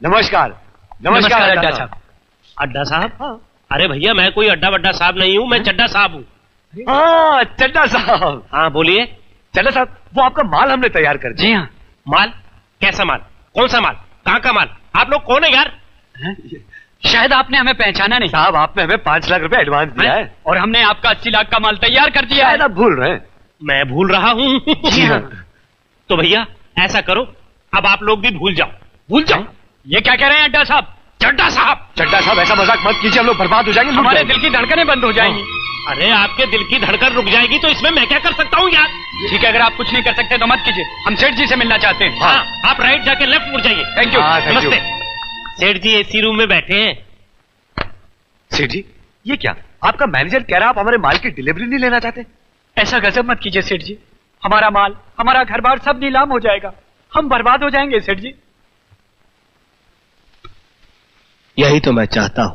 नमस्कार। नमस्कार अड्डा साहब। अड्डा साहब? हाँ। अरे भैया मैं कोई अड्डा वड्डा साहब नहीं हूँ, मैं चड्डा साहब हूँ। हाँ चड्डा साहब। हाँ बोलिए। चड्डा साहब वो आपका माल हमने तैयार कर दिया। जी हाँ। माल? कैसा माल? कौन सा माल? कहाँ का माल? आप लोग कौन है यार? शायद आपने हमें पहचाना नहीं। साहब आपने हमें 5 लाख रुपए एडवांस दिया है और हमने आपका 80 लाख का माल तैयार कर दिया है। आप भूल रहे हैं। मैं भूल रहा हूँ? जी हाँ। तो भैया ऐसा करो, अब आप लोग भी भूल जाओ। भूल जाओ। ये क्या कह रहे हैं अड्डा साहब? चड्डा साहब! चड्डा साहब ऐसा मजाक मत कीजिए, हम लोग बर्बाद हो जाएंगे। हमारे दिल की धड़कनें बंद हो जाएंगी। अरे आपके दिल की धड़कन रुक जाएगी तो इसमें मैं क्या कर सकता हूँ यार? ठीक है, अगर आप कुछ नहीं कर सकते तो मत कीजिए, हम सेठ जी से मिलना चाहते हैं। हाँ, आप राइट जाके लेफ्ट मुड़ जाइए। Thank you. नमस्ते। सेठ जी एसी रूम में बैठे हैं। सेठ जी ये क्या, आपका मैनेजर कह रहा है आप हमारे माल की डिलीवरी नहीं लेना चाहते? ऐसा गजब मत कीजिए सेठ जी, हमारा माल, हमारा घर बार सब नीलाम हो जाएगा, हम बर्बाद हो जाएंगे सेठ जी। यही तो मैं चाहता हूं।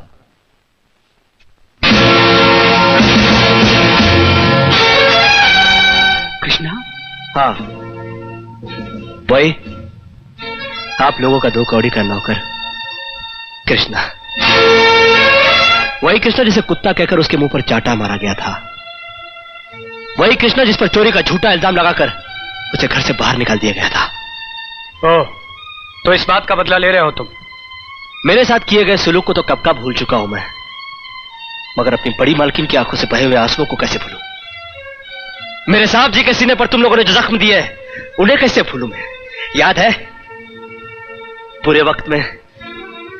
कृष्णा? हाँ वही आप लोगों का 2 कौड़ी का नौकर कृष्णा। वही कृष्णा जिसे कुत्ता कहकर उसके मुंह पर चाटा मारा गया था। वही कृष्णा जिस पर चोरी का झूठा इल्जाम लगाकर उसे घर से बाहर निकाल दिया गया था। ओह, तो इस बात का बदला ले रहे हो तुम? मेरे साथ किए गए सुलूक को तो कब का भूल चुका हूं मैं, मगर अपनी बड़ी मालकिन की आंखों से बहे हुए आंसुओं को कैसे भूलूं? मेरे साहब जी के सीने पर तुम लोगों ने जो जख्म दिए उन्हें कैसे भूलूं मैं? याद है बुरे वक्त में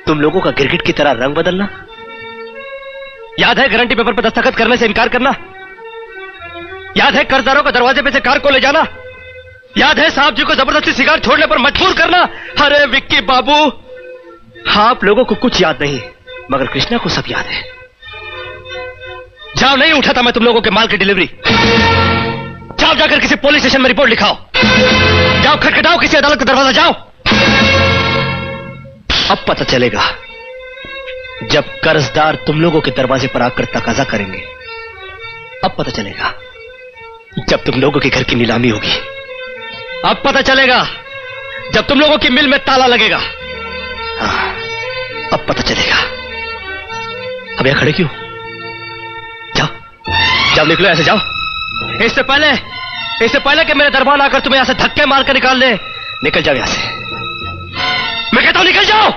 तुम लोगों का गिरगिट की तरह रंग बदलना? याद है गारंटी पेपर पर दस्तखत करने से इनकार करना? याद है कर्जदारों को दरवाजे पे से कार को ले जाना? याद है साहब जी को जबरदस्ती सिगार छोड़ने पर मजबूर करना? अरे विक्की बाबू, आप लोगों को कुछ याद नहीं, मगर कृष्णा को सब याद है। जाओ, नहीं उठाता मैं तुम लोगों के माल की डिलीवरी। जाओ जाकर किसी पुलिस स्टेशन में रिपोर्ट लिखाओ। जाओ खटखटाओ किसी अदालत का दरवाजा, जाओ। अब पता चलेगा जब कर्जदार तुम लोगों के दरवाजे पर आकर तकाजा करेंगे। अब पता चलेगा जब तुम लोगों के घर की नीलामी होगी। अब पता चलेगा जब तुम लोगों की मिल में ताला लगेगा। हाँ, अब पता चलेगा। अब यहां खड़े क्यों? जाओ जाओ, निकलो ऐसे, जाओ। इससे पहले कि मेरे दरबार आकर तुम्हें यहां से धक्के मारकर निकाल दे, निकल जाओ यहां से। मैं कहता हूं निकल जाओ।